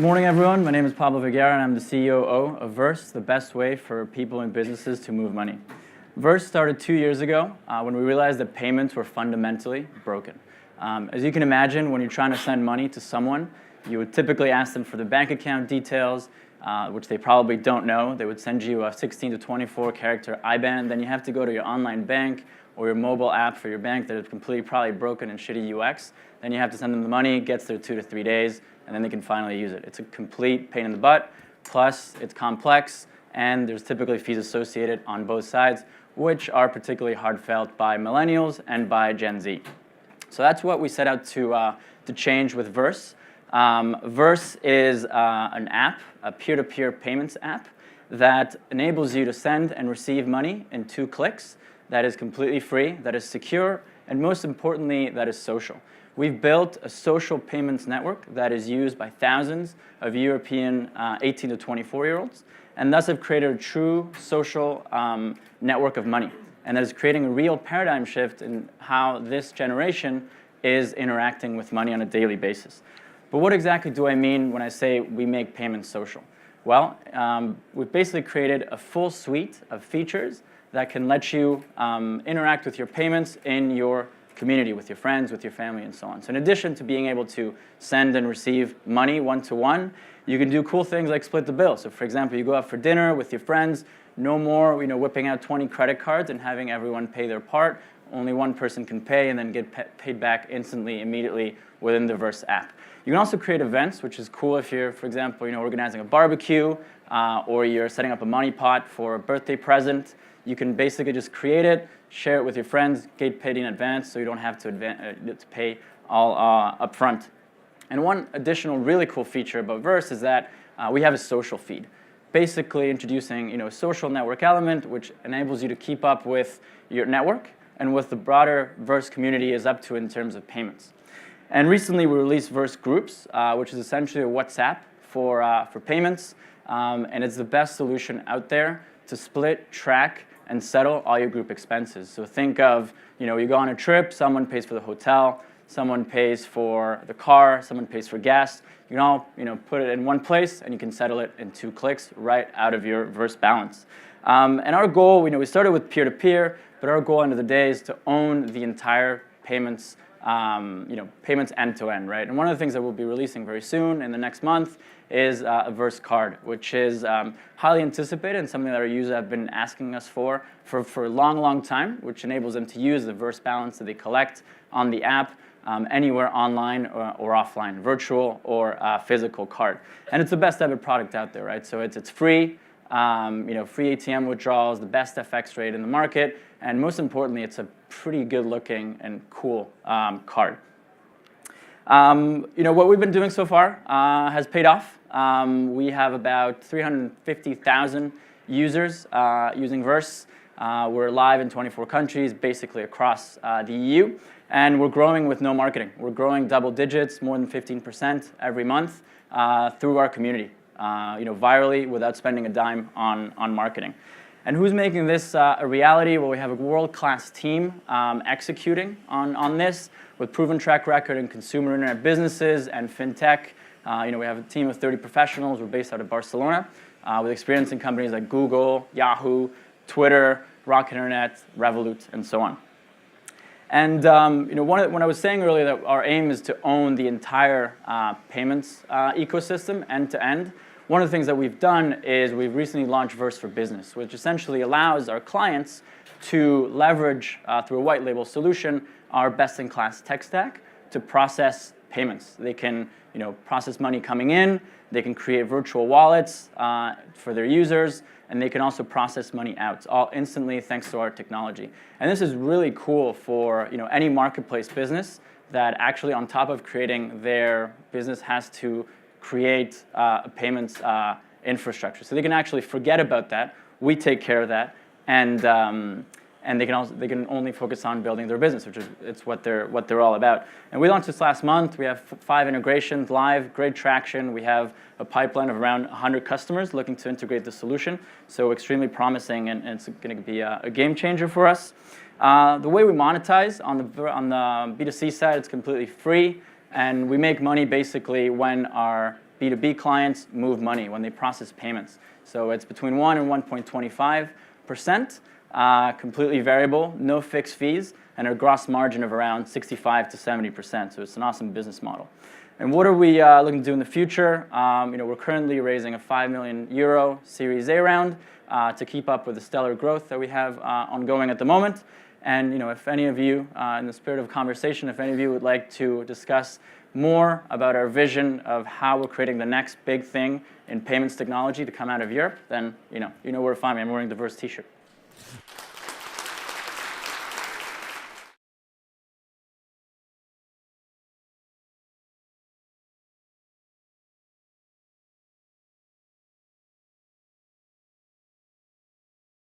Good morning, everyone. My name is Pablo Vergara, and I'm the COO of Verse, the best way for people and businesses to move money. Verse started 2 years ago when we realized that payments were fundamentally broken. As you can imagine, when you're trying to send money to someone, you would typically ask them for their bank account details, which they probably don't know. They would send you a 16 to 24 character IBAN. Then you have to go to your online bank or your mobile app for your bank that is completely probably broken and shitty UX. Then you have to send them the money, it gets there 2 to 3 days, and then they can finally use it. It's a complete pain in the butt, plus it's complex, and there's typically fees associated on both sides, which are particularly hard felt by millennials and by Gen Z. So that's what we set out to change with Verse. Verse is an app, a peer-to-peer payments app, that enables you to send and receive money in 2 clicks, that is completely free, that is secure, and most importantly, that is social. We've built a social payments network that is used by thousands of European 18 to 24-year-olds, and thus have created a true social network of money. And that is creating a real paradigm shift in how this generation is interacting with money on a daily basis. But what exactly do I mean when I say we make payments social? Well, we've basically created a full suite of features that can let you interact with your payments in your community, with your friends, with your family, and so on. So in addition to being able to send and receive money one-to-one, you can do cool things like split the bill. So for example, you go out for dinner with your friends, no more whipping out 20 credit cards and having everyone pay their part. Only one person can pay and then get paid back instantly, immediately within the Verse app. You can also create events, which is cool if you're, for example, organizing a barbecue or you're setting up a money pot for a birthday present. You can basically just create it, share it with your friends, get paid in advance so you don't have to pay all up front. And one additional really cool feature about Verse is that we have a social feed, basically introducing a social network element which enables you to keep up with your network and what the broader Verse community is up to in terms of payments. And recently we released Verse Groups, which is essentially a WhatsApp for payments, and it's the best solution out there to split, track, and settle all your group expenses. So think of, you go on a trip, someone pays for the hotel, someone pays for the car, someone pays for gas. You can all, put it in one place, and you can settle it in 2 clicks right out of your Verse balance. And our goal, we started with peer-to-peer, but our goal end of the day is to own the entire payments, payments end-to-end, right? And one of the things that we'll be releasing very soon in the next month is a Verse card, which is highly anticipated and something that our users have been asking us for a long, long time, which enables them to use the Verse balance that they collect on the app anywhere online or offline, virtual or physical card. And it's the best ever product out there, right? So it's free, free ATM withdrawals, the best FX rate in the market, and most importantly, it's a pretty good looking and cool card. What we've been doing so far has paid off. We have about 350,000 users using Verse. We're live in 24 countries, basically across the EU, and we're growing with no marketing. We're growing double digits, more than 15% every month through our community, virally without spending a dime on marketing. And who's making this a reality? Well, we have a world-class team executing on this with proven track record in consumer internet businesses and fintech. We have a team of 30 professionals. We're based out of Barcelona with experience in companies like Google, Yahoo, Twitter, Rocket Internet, Revolut, and so on. And when I was saying earlier that our aim is to own the entire payments ecosystem end-to-end, one of the things that we've done is we've recently launched Verse for Business, which essentially allows our clients to leverage, through a white label solution, our best-in-class tech stack to process payments. They can process money coming in, they can create virtual wallets for their users, and they can also process money out, all instantly thanks to our technology. And this is really cool for any marketplace business that actually on top of creating their business has to create a payments infrastructure. So they can actually forget about that. We take care of that, and they can only focus on building their business, which is what they're all about. And we launched this last month. We have 5 integrations live, great traction. We have a pipeline of around 100 customers looking to integrate the solution. So extremely promising, and it's going to be a game changer for us. The way we monetize on the B2C side, it's completely free. And we make money basically when our B2B clients move money when they process payments. So it's between 1 and 1.25%, completely variable, no fixed fees, and a gross margin of around 65 to 70%. So it's an awesome business model. And what are we looking to do in the future? We're currently raising a €5 million Series A round to keep up with the stellar growth that we have ongoing at the moment. And if any of you, in the spirit of conversation, if any of you would like to discuss more about our vision of how we're creating the next big thing in payments technology to come out of Europe, then you know where to find me. I'm wearing the Verse t-shirt.